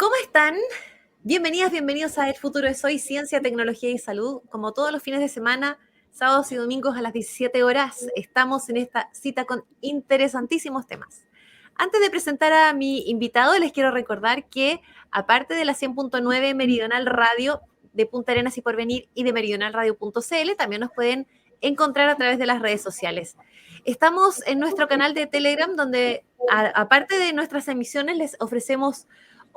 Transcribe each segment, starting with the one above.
¿Cómo están? Bienvenidas, bienvenidos a El Futuro es Hoy, Ciencia, Tecnología y Salud. Como todos los fines de semana, sábados y domingos a las 17 horas, estamos en esta cita con interesantísimos temas. Antes de presentar a mi invitado, les quiero recordar que, aparte de la 100.9 Meridional Radio de Punta Arenas y Porvenir y de meridionalradio.cl, también nos pueden encontrar a través de las redes sociales. Estamos en nuestro canal de Telegram, donde, aparte de nuestras emisiones, les ofrecemos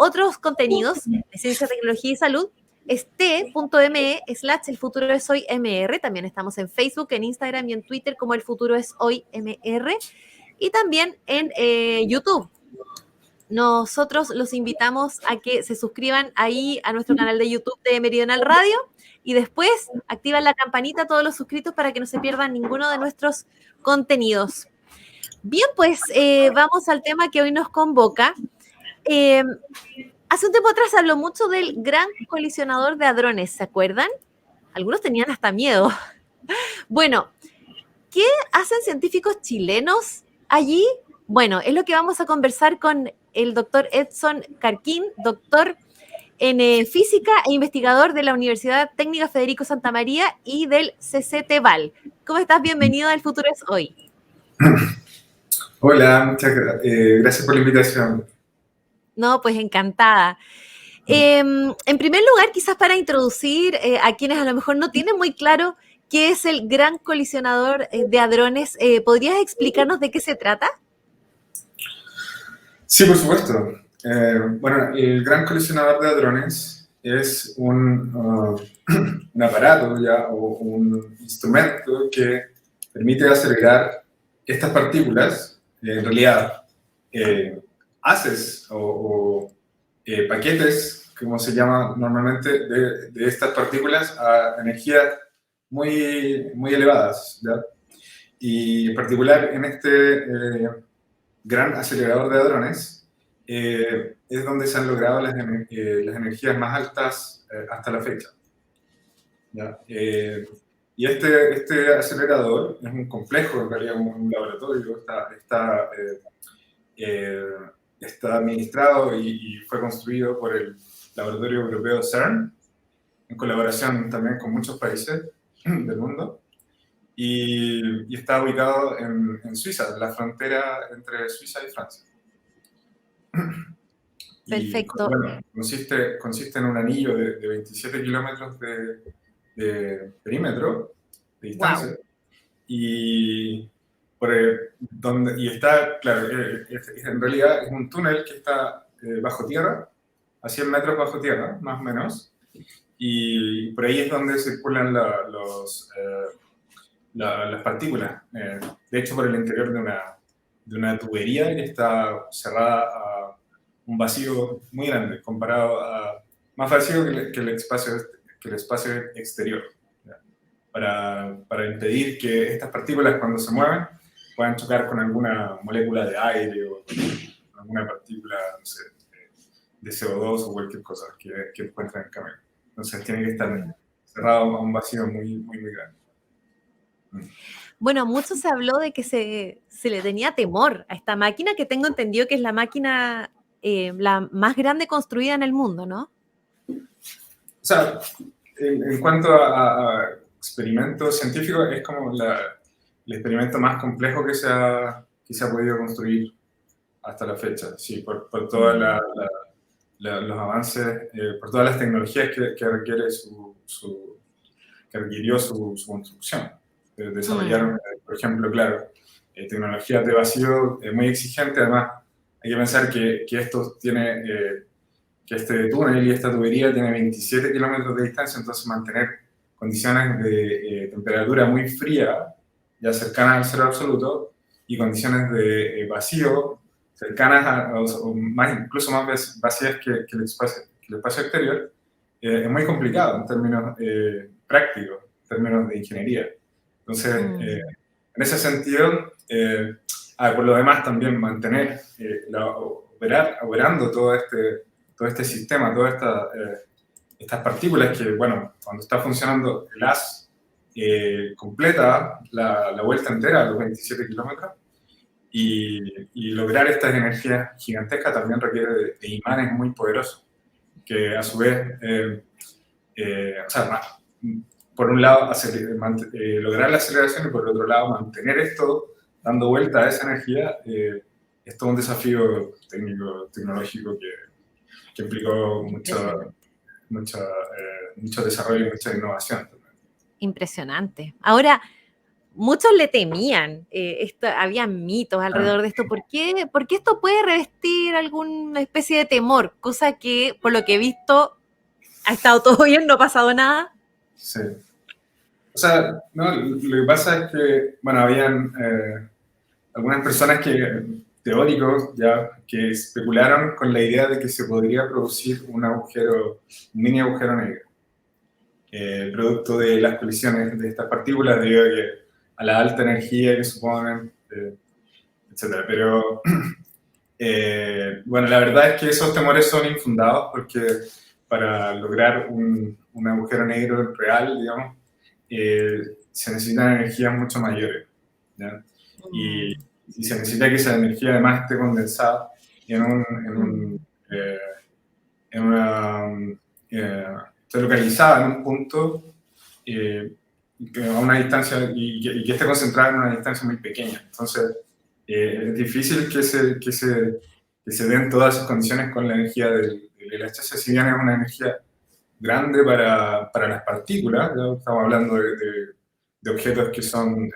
otros contenidos de ciencia, tecnología y salud. Es t.me/el futuro es hoy mr. También estamos en Facebook, en Instagram y en Twitter como el futuro es hoy mr. Y también en YouTube. Nosotros los invitamos a que se suscriban ahí a nuestro canal de YouTube de Meridional Radio y después activan la campanita a todos los suscritos para que no se pierdan ninguno de nuestros contenidos. Bien, pues vamos al tema que hoy nos convoca. Hace un tiempo atrás se habló mucho del Gran Colisionador de Hadrones, ¿se acuerdan? Algunos tenían hasta miedo. Bueno, ¿qué hacen científicos chilenos allí? Bueno, es lo que vamos a conversar con el doctor Edson Carquín, doctor en física e investigador de la Universidad Técnica Federico Santa María y del CCT-VAL. ¿Cómo estás? Bienvenido al Futuro es Hoy. Hola, muchas gracias por la invitación. No, pues encantada. En primer lugar, quizás para introducir a quienes a lo mejor no tienen muy claro qué es el Gran Colisionador de Hadrones, ¿podrías explicarnos de qué se trata? Sí, por supuesto. Bueno, el Gran Colisionador de Hadrones es un aparato ya, o un instrumento que permite acelerar estas partículas, en realidad haces o paquetes, como se llama normalmente, de estas partículas a energías muy elevadas, ¿ya? Y en particular en este gran acelerador de hadrones es donde se han logrado las energías más altas hasta la fecha, ¿ya? Y este acelerador es un complejo, en realidad un laboratorio, está administrado y fue construido por el Laboratorio Europeo CERN, en colaboración también con muchos países del mundo, y está ubicado en Suiza, en la frontera entre Suiza y Francia. Perfecto. Y bueno, consiste en un anillo de 27 kilómetros de perímetro, de distancia, Wow. y está, claro, en realidad es un túnel que está bajo tierra, a 100 metros bajo tierra, más o menos, y por ahí es donde circulan las partículas. De hecho, por el interior de una tubería que está cerrada a un vacío muy grande, más vacío que el espacio exterior, ¿ya? Para impedir que estas partículas, cuando se mueven, puedan chocar con alguna molécula de aire o con alguna partícula, no sé, de CO2 o cualquier cosa que encuentren en el camino. Entonces tiene que estar cerrado a un vacío muy grande. Bueno, mucho se habló de que se le tenía temor a esta máquina, que tengo entendido que es la máquina la más grande construida en el mundo, ¿no? O sea, en cuanto a experimentos científicos, es como el experimento más complejo que se ha podido construir hasta la fecha, sí, por todos los avances, por todas las tecnologías que requirió su construcción. Desarrollaron, por ejemplo, claro, tecnologías de vacío muy exigentes. Además, hay que pensar que que este túnel y esta tubería tiene 27 kilómetros de distancia, entonces mantener condiciones de temperatura muy fría, ya cercanas al cero absoluto, y condiciones de vacío cercanas incluso más vacías que el espacio exterior, es muy complicado en términos prácticos, en términos de ingeniería. Entonces, en ese sentido, por lo demás también mantener, operando todo este sistema, todas estas partículas que, bueno, cuando está funcionando el haz, completa la vuelta entera a los 27 kilómetros, y lograr estas energías gigantescas también requiere de imanes muy poderosos. que a su vez, o sea, por un lado, lograr la aceleración y por el otro lado, mantener esto dando vuelta a esa energía, es todo un desafío técnico, tecnológico que implicó mucho desarrollo y mucha innovación. Impresionante. Ahora, muchos le temían, había mitos alrededor de esto. ¿Por qué esto puede revestir alguna especie de temor? Cosa que, por lo que he visto, ha estado todo bien, no ha pasado nada. Sí. O sea, no, lo que pasa es que, bueno, habían algunas personas teóricos, ya, que especularon con la idea de que se podría producir un mini agujero negro, producto de las colisiones de estas partículas, debido a la alta energía que suponen, etc. Pero, bueno, la verdad es que esos temores son infundados porque para lograr un agujero negro real, digamos, se necesitan energías mucho mayores, ¿ya? Y se necesita que esa energía además esté condensada en una, esté localizada en un punto a una distancia y que esté concentrada en una distancia muy pequeña. Entonces, es difícil que se den todas esas condiciones con la energía del LHC, si bien es una energía grande para las partículas, ¿no? Estamos hablando de objetos que son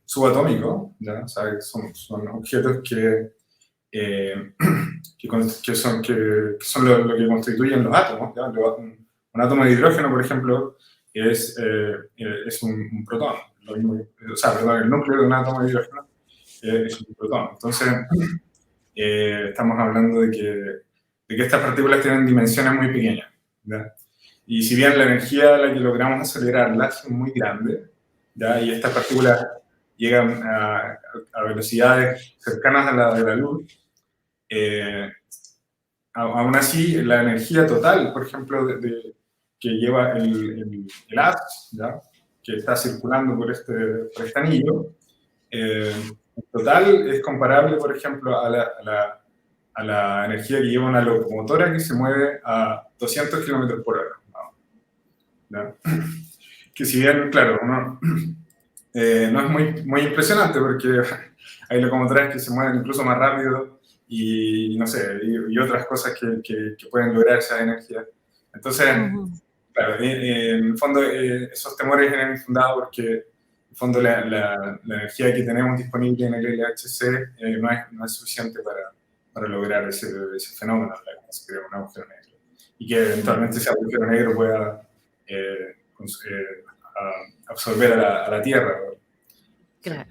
subatómicos, ¿ya? O sea, son objetos que son lo que constituyen los átomos, ¿ya? Un átomo de hidrógeno, por ejemplo, es un protón. O sea, perdón, el núcleo de un átomo de hidrógeno es un protón. Entonces, estamos hablando de que estas partículas tienen dimensiones muy pequeñas, ¿ya? Y si bien la energía a la que logramos acelerarla es muy grande, ¿ya? Y estas partículas llegan a velocidades cercanas a la de la luz, aún así la energía total, por ejemplo, que lleva el haz, ¿ya? Que está circulando por este anillo, en total es comparable, por ejemplo, a la energía que lleva una locomotora que se mueve a 200 kilómetros por hora, ¿no? Que si bien, claro, no es muy impresionante porque hay locomotoras que se mueven incluso más rápido y no sé, y otras cosas que pueden lograr esa energía. Entonces, claro, en el fondo esos temores eran infundados porque en el fondo la energía que tenemos disponible en el LHC no es suficiente para lograr ese fenómeno, que se crea un agujero negro. Y que eventualmente ese agujero negro pueda absorber a la Tierra. Claro.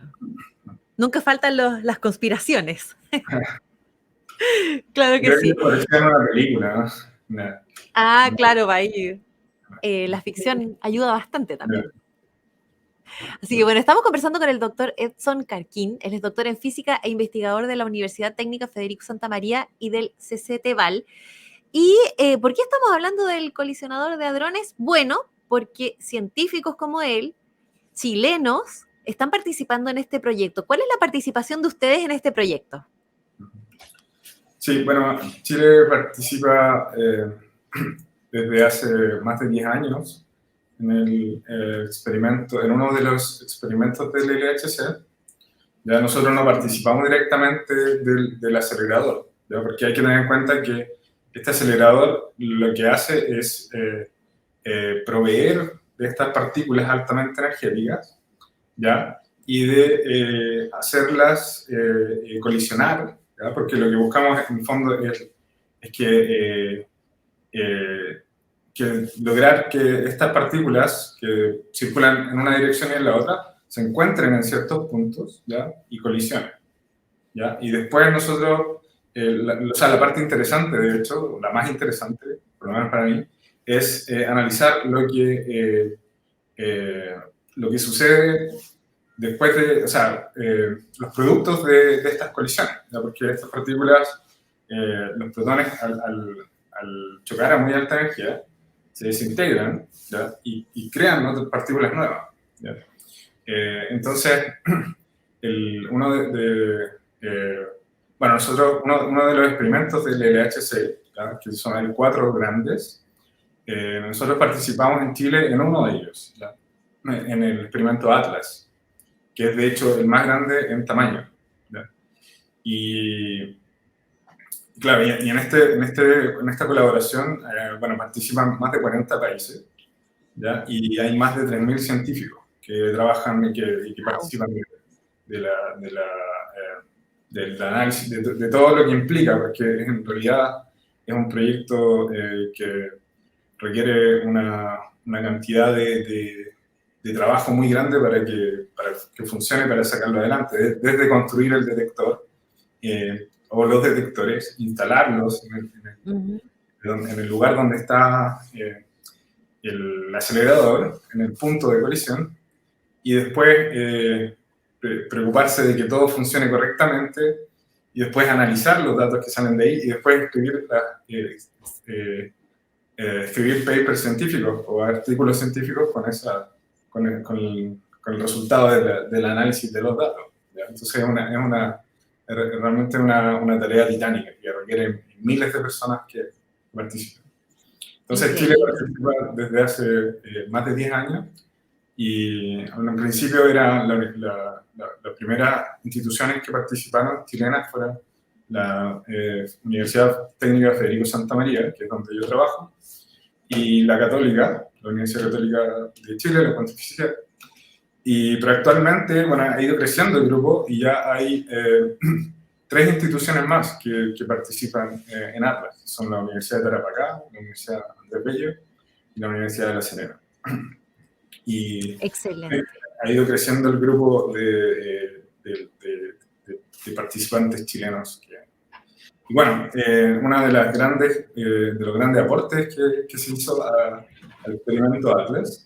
Nunca faltan las conspiraciones. Claro que sí. Parecía una película, ¿no? Claro, va ahí. La ficción ayuda bastante también. Así que bueno, estamos conversando con el doctor Edson Carquín. Él es doctor en física e investigador de la Universidad Técnica Federico Santa María y del CCT-Val. ¿Y por qué estamos hablando del colisionador de hadrones? Bueno, porque científicos como él, chilenos, están participando en este proyecto. ¿Cuál es la participación de ustedes en este proyecto? Sí, bueno, Chile participa desde hace más de 10 años en en uno de los experimentos del LHC. Ya nosotros no participamos directamente del acelerador, ¿ya? Porque hay que tener en cuenta que este acelerador lo que hace es proveer de estas partículas altamente energéticas, ¿ya? Y de hacerlas colisionar, ¿ya? Porque lo que buscamos en el fondo es que lograr que estas partículas que circulan en una dirección y en la otra se encuentren en ciertos puntos, ¿ya? Y colisionen, ¿ya? Y después nosotros, o sea, la parte interesante, de hecho, la más interesante, por lo menos para mí, es analizar lo que sucede después de, o sea, los productos de estas colisiones, ¿ya? Porque estas partículas, los protones, al chocar a muy alta energía, se desintegran, ¿ya? Y crean otras partículas nuevas, ¿ya? Entonces, bueno, nosotros, uno de los experimentos del LHC, ¿ya? Que son, hay 4 grandes. Nosotros participamos en Chile en uno de ellos, ¿ya? En el experimento Atlas, que es de hecho el más grande en tamaño, ¿ya? Y claro, y en esta colaboración, bueno, participan más de 40 países, ¿ya? Y hay más de 3.000 científicos que trabajan y que Wow. participan de la, de la, del análisis, de todo lo que implica, porque en realidad es un proyecto que requiere una cantidad de trabajo muy grande para que funcione, para sacarlo adelante, desde construir el detector o los detectores, instalarlos Ujú. en el lugar donde está el acelerador, en el punto de colisión, y después preocuparse de que todo funcione correctamente y después analizar los datos que salen de ahí y después escribir papers científicos o artículos científicos con el resultado del análisis de los datos, ¿ya? Entonces es realmente una tarea titánica que requiere miles de personas que participen. Entonces Chile Increíble. participa desde hace más de 10 años y en principio eran las primeras instituciones que participaron chilenas fueron la Universidad Técnica Federico Santa María, que es donde yo trabajo, y la Católica, la Universidad Católica de Chile, la Pontificia. Pero actualmente, bueno, ha ido creciendo el grupo y ya hay 3 instituciones más que participan en Atlas. Son la Universidad de Tarapacá, la Universidad Andrés Bello y la Universidad de La Serena. Y Excelente. ha ido creciendo el grupo de participantes chilenos. Y bueno, uno de los grandes aportes que se hizo al experimento Atlas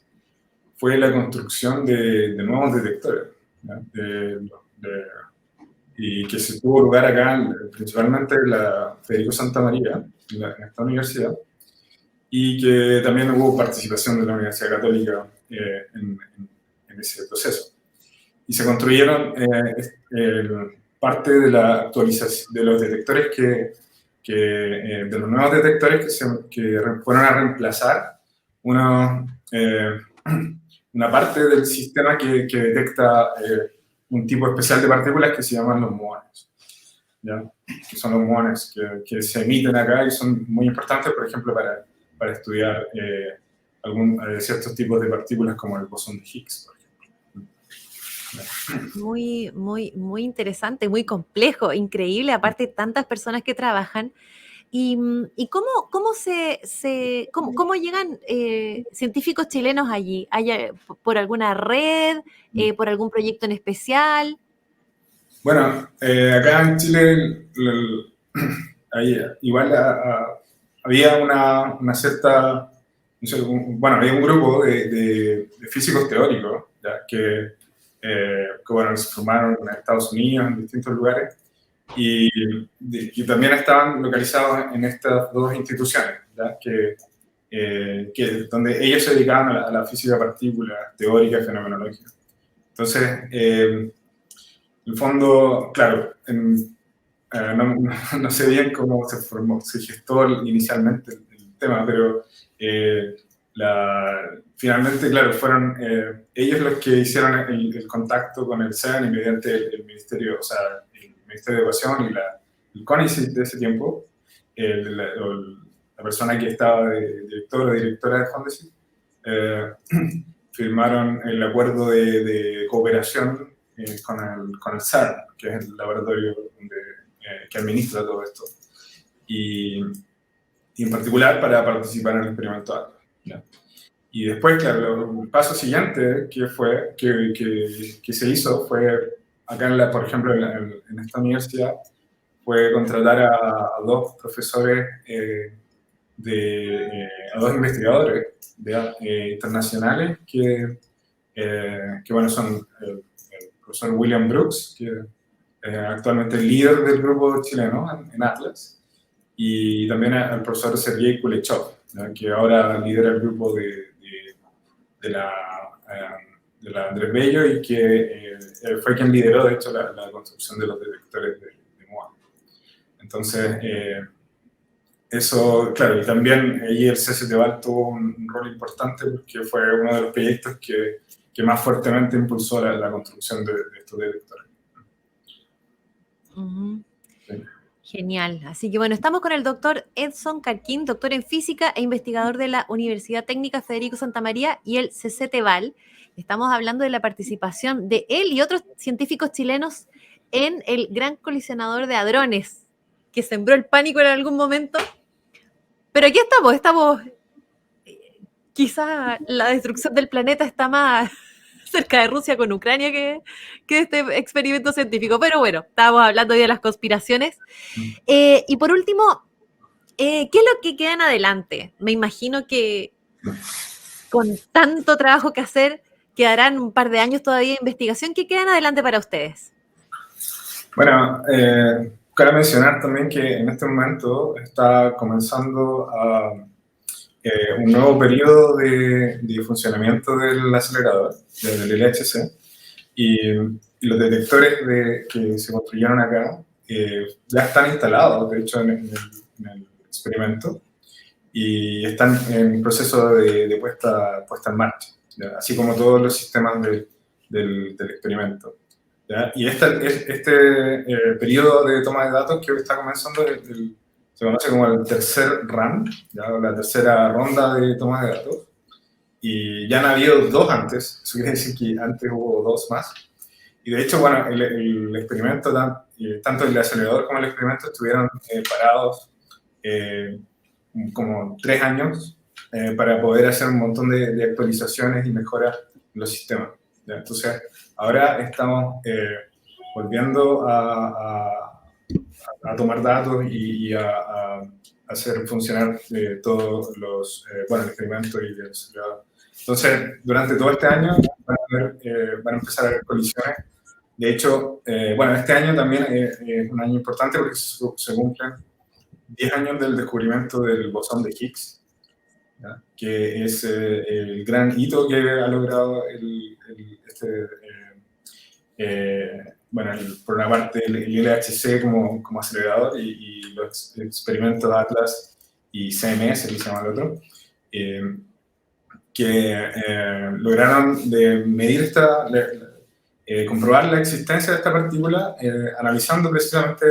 fue la construcción de nuevos detectores, ¿ya? Y que se tuvo lugar acá, principalmente en la Federico Santa María, en esta universidad, y que también hubo participación de la Universidad Católica en ese proceso. Y se construyeron parte de la actualización de los detectores de los nuevos detectores que fueron a reemplazar una, eh, una parte del sistema que detecta un tipo especial de partículas que se llaman los muones, ¿ya? Que son los muones que se emiten acá y son muy importantes, por ejemplo, para estudiar ciertos tipos de partículas como el bosón de Higgs, por ejemplo. Muy, muy, muy interesante, muy complejo, increíble, aparte tantas personas que trabajan. ¿Y cómo llegan científicos chilenos allí? ¿Por alguna red? ¿Por algún proyecto en especial? Bueno, acá en Chile igual había una cierta, no sé, bueno, había un grupo de físicos teóricos, ¿ya? Que, bueno, se formaron en Estados Unidos, en distintos lugares, y también estaban localizados en estas 2 instituciones, ¿ya? Donde ellos se dedicaban a la física de partículas, teórica y fenomenológica. Entonces, en el fondo, claro, no sé bien cómo se gestó inicialmente el tema, pero finalmente, claro, fueron ellos los que hicieron el contacto con el CERN y mediante el Ministerio, o sea, el Ministerio de Educación y el CONICET de ese tiempo, la persona que estaba de director o directora de Fondesit, eh, firmaron el acuerdo de cooperación con el CERN, que es el laboratorio que administra todo esto. Y en particular para participar en el experimento Atlas, ¿ya? Y después, claro, el paso siguiente que se hizo fue, acá, por ejemplo, en esta universidad, fue contratar a 2 profesores, a 2 investigadores internacionales que bueno, son el profesor William Brooks, que actualmente es líder del grupo chileno en Atlas, y también al profesor Sergei Kuleshov, ¿no? Que ahora lidera el grupo de la, de la Andrés Bello y que fue quien lideró, de hecho, la construcción de los detectores de muón. Entonces, eso, claro, y también ahí el CCTVAL tuvo un rol importante porque fue uno de los proyectos que más fuertemente impulsó la construcción de estos detectores. Sí. Genial. Así que bueno, estamos con el doctor Edson Carquín, doctor en física e investigador de la Universidad Técnica Federico Santa María y el CCTVAL. Estamos hablando de la participación de él y otros científicos chilenos en el Gran Colisionador de Hadrones, que sembró el pánico en algún momento. Pero aquí estamos, quizá la destrucción del planeta está más cerca de Rusia con Ucrania que este experimento científico. Pero bueno, estábamos hablando hoy de las conspiraciones. Y por último, ¿qué es lo que queda en adelante? Me imagino que con tanto trabajo que hacer, quedarán un par de años todavía de investigación. ¿Qué queda en adelante para ustedes? Bueno, cabe mencionar también que en este momento está comenzando un nuevo periodo de funcionamiento del acelerador, del LHC, y los detectores que se construyeron acá ya están instalados, de hecho, en el experimento, y están en proceso de puesta en marcha, ¿ya? Así como todos los sistemas del experimento. ¿Ya? Y este periodo de toma de datos que hoy está comenzando se conoce como el tercer run, ¿ya? La tercera ronda de toma de datos. Y ya han habido dos antes, eso quiere decir que antes hubo dos más. Y de hecho, bueno, el experimento, tanto el acelerador como el experimento estuvieron parados como 3 años para poder hacer un montón de actualizaciones y mejoras en los sistemas, ¿ya? Entonces, ahora estamos volviendo a tomar datos y a hacer funcionar todos el experimento y el acelerador. Entonces, durante todo este año van a empezar a haber colisiones. De hecho, este año también es un año importante porque se cumplen 10 años del descubrimiento del bosón de Higgs, ¿ya? Que es el gran hito que ha logrado por una parte el LHC como acelerador y los experimentos Atlas y CMS, que se llama el otro, que lograron medir comprobar la existencia de esta partícula analizando precisamente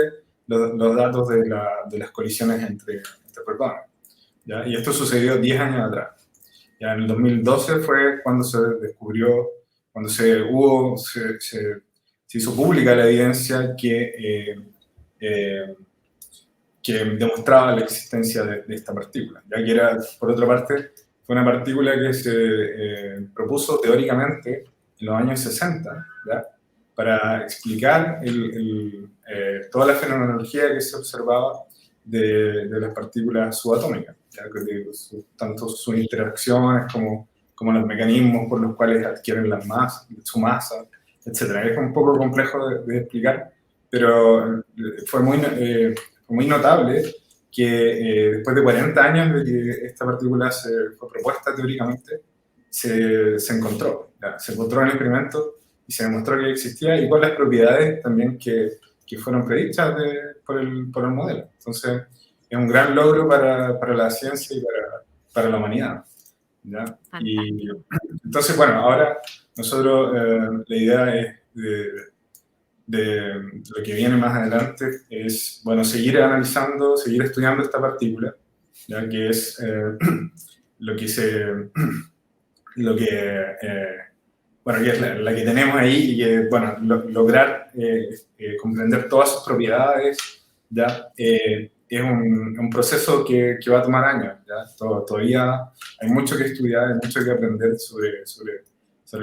los datos de las colisiones entre protones, ¿ya? Y esto sucedió 10 años atrás. Ya en el 2012 fue cuando se descubrió, cuando se hizo pública la evidencia que demostraba la existencia de esta partícula, ya que era, por otra parte, fue una partícula que se propuso teóricamente en los años 60, ¿ya? Para explicar toda la fenomenología que se observaba de las partículas subatómicas, ¿ya? Tanto sus interacciones como los mecanismos por los cuales adquieren su masa, etc. Es un poco complejo de explicar, pero fue muy notable que después de 40 años de que esta partícula fue propuesta teóricamente, se encontró. ¿Ya? Se encontró en el experimento y se demostró que existía y con las propiedades también que fueron predichas por el modelo. Entonces, es un gran logro para la ciencia y para la humanidad, ¿ya? Y entonces, bueno, ahora nosotros la idea es de lo que viene más adelante es, bueno, seguir analizando, seguir estudiando esta partícula, ya que es que es la que tenemos ahí y que, bueno, lograr comprender todas sus propiedades, ya es un proceso que va a tomar años, ya todavía hay mucho que estudiar, hay mucho que aprender sobre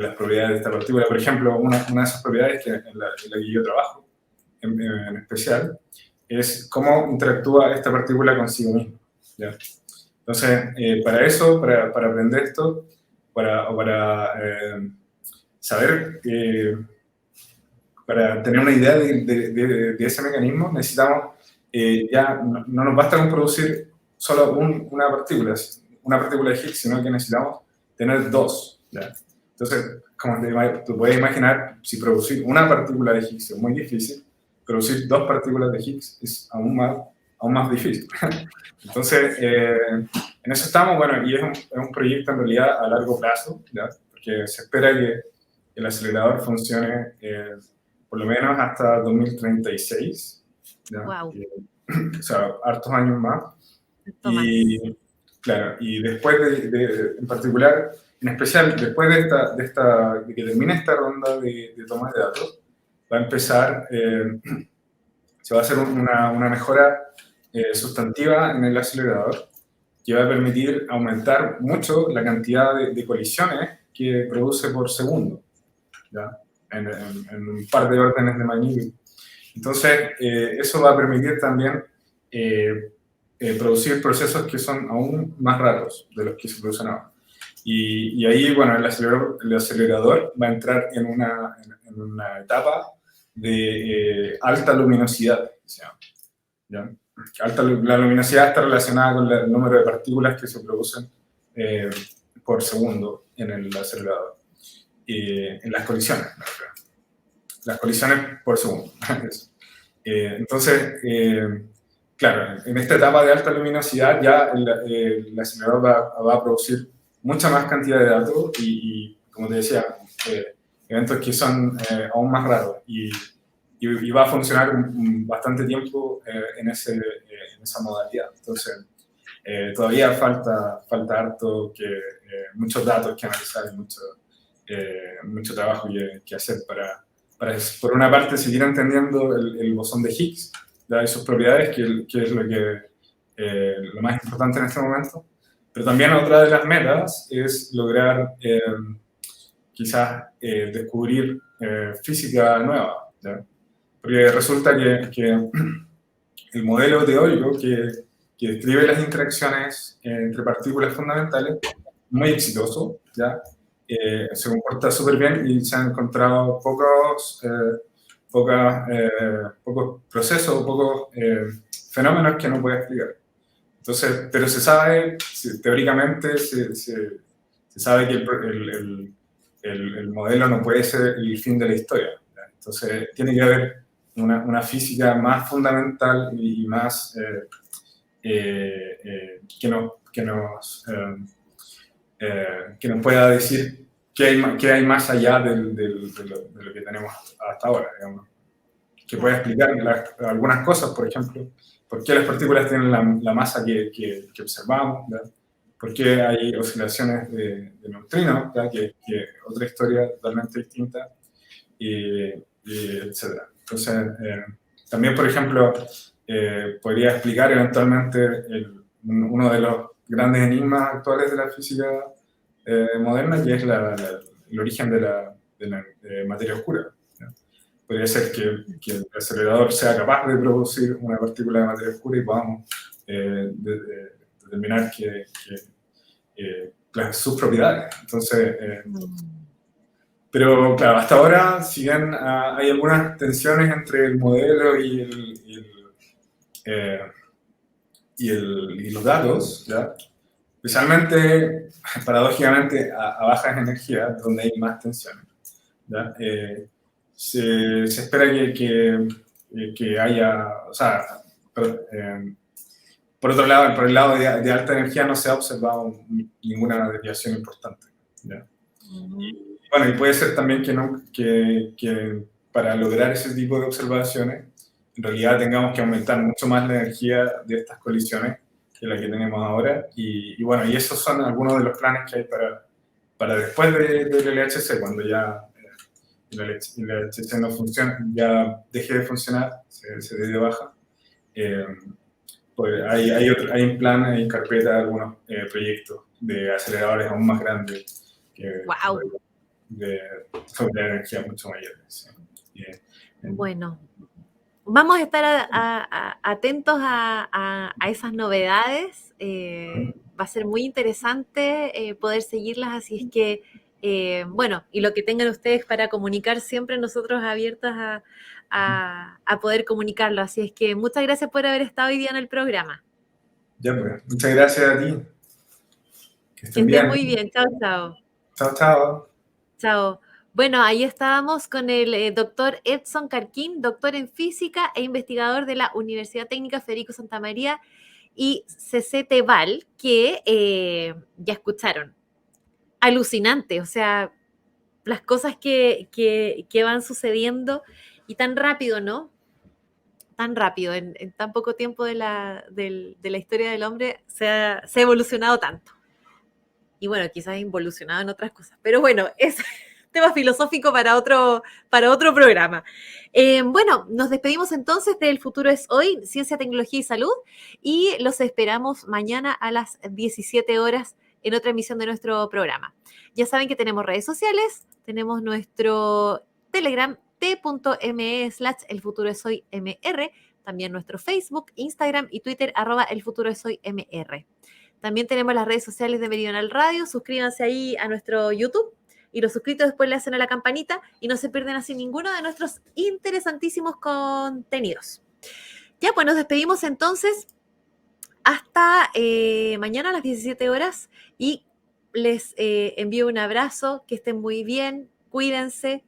las propiedades de esta partícula. Por ejemplo, una de esas propiedades en la que yo trabajo, en especial, es cómo interactúa esta partícula consigo misma, ¿ya? Entonces, para eso, para aprender esto, para saber, para tener una idea de ese mecanismo, necesitamos, ya no nos basta con producir solo una partícula de Higgs, sino que necesitamos tener dos, ¿ya? Entonces, como tú puedes imaginar, si producir una partícula de Higgs es muy difícil, producir dos partículas de Higgs es aún más aún más difícil. Entonces, en eso estamos, bueno, y es un proyecto en realidad a largo plazo, ¿ya? Porque se espera que el acelerador funcione por lo menos hasta 2036, ¿ya? Wow, O sea, hartos años más. Tomás. Y claro, y después en particular, en especial después de que termine esta ronda de toma de datos, va a empezar, se va a hacer una mejora sustantiva en el acelerador que va a permitir aumentar mucho la cantidad de colisiones que produce por segundo, ¿ya? En un par de órdenes de magnitud. Entonces, eso va a permitir también producir procesos que son aún más raros de los que se producen ahora. Y ahí, bueno, el acelerador va a entrar en una etapa de alta luminosidad, se llama, ¿ya? La luminosidad está relacionada con el número de partículas que se producen por segundo en el acelerador, en las colisiones, ¿no? Las colisiones por segundo. Entonces, claro, en esta etapa de alta luminosidad ya el acelerador va a producir mucha más cantidad de datos y como te decía, eventos que son aún más raros y va a funcionar bastante tiempo en esa modalidad. Entonces, todavía falta harto, muchos datos que analizar y mucho trabajo que hacer para, por una parte, seguir entendiendo el bosón de Higgs, ¿ya? Y sus propiedades, que es lo más importante en este momento. Pero también otra de las metas es lograr quizás descubrir física nueva, ¿ya? Porque resulta que el modelo teórico que describe las interacciones entre partículas fundamentales es muy exitoso, ¿ya? Se comporta súper bien y se han encontrado pocos procesos, pocos fenómenos que no puede explicar. Entonces, pero se sabe, teóricamente, se sabe que el modelo no puede ser el fin de la historia, ¿ya? Entonces, tiene que haber una física más fundamental y más que nos pueda decir qué hay más allá de lo que tenemos hasta ahora, digamos. Que pueda explicar algunas cosas, por ejemplo, por qué las partículas tienen la masa que observamos, ¿verdad? Por qué hay oscilaciones de neutrinos, ¿verdad? Que otra historia totalmente distinta, etc. Entonces, también, por ejemplo, podría explicar eventualmente uno de los grandes enigmas actuales de la física moderna, que es el origen de la materia oscura, ¿no? Podría ser que el acelerador sea capaz de producir una partícula de materia oscura y podamos determinar sus propiedades. Entonces, pero claro, hasta ahora, si bien hay algunas tensiones entre el modelo y los datos, ¿ya? Especialmente, paradójicamente, a bajas energías, donde hay más tensiones, ¿ya? Se espera que haya, o sea, por otro lado, por el lado de alta energía no se ha observado ninguna desviación importante, ¿ya? Bueno, y puede ser también que para lograr ese tipo de observaciones, en realidad tengamos que aumentar mucho más la energía de estas colisiones que la que tenemos ahora. Y bueno, y esos son algunos de los planes que hay para después del LHC, cuando ya el LHC no funciona, ya deje de funcionar, se dé de baja. Pues hay un plan, hay en carpeta algunos proyectos de aceleradores aún más grandes Wow. sobre energía mucho mayores. ¿Sí? Bueno, vamos a estar atentos a esas novedades. Va a ser muy interesante poder seguirlas, así es que, bueno, y lo que tengan ustedes para comunicar, siempre nosotros abiertos a poder comunicarlo. Así es que muchas gracias por haber estado hoy día en el programa. Ya, pues, muchas gracias a ti. Que Que estén estén bien. muy bien. Chao, chao. Chao, chao. Chao. Bueno, ahí estábamos con el doctor Edson Carquín, doctor en física e investigador de la Universidad Técnica Federico Santa María y CCTVAL, que ya escucharon. Alucinante, o sea, las cosas que van sucediendo y tan rápido, ¿no? Tan rápido, en tan poco tiempo de la historia del hombre se ha evolucionado tanto. Y bueno, quizás involucionado en otras cosas. Pero bueno, es tema filosófico para otro programa. Bueno, nos despedimos entonces del Futuro es Hoy, Ciencia, Tecnología y Salud, y los esperamos mañana a las 17 horas en otra emisión de nuestro programa. Ya saben que tenemos redes sociales, tenemos nuestro Telegram t.me/El Futuro es Hoy MR, también nuestro Facebook, Instagram y Twitter @El Futuro es Hoy MR. También tenemos las redes sociales de Meridional Radio. Suscríbanse ahí a nuestro YouTube y los suscritos después le hacen a la campanita y no se pierden así ninguno de nuestros interesantísimos contenidos. Ya, pues nos despedimos entonces hasta mañana a las 17 horas y les envío un abrazo, que estén muy bien, cuídense,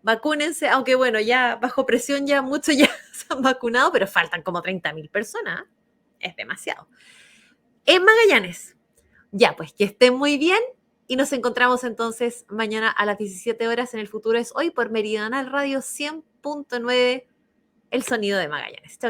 vacúnense, aunque bueno, ya bajo presión ya muchos ya se han vacunado, pero faltan como 30.000 personas, es demasiado. En Magallanes. Ya, pues que estén muy bien y nos encontramos entonces mañana a las 17 horas en El Futuro es Hoy por Meridional Radio 100.9, el sonido de Magallanes. Chao.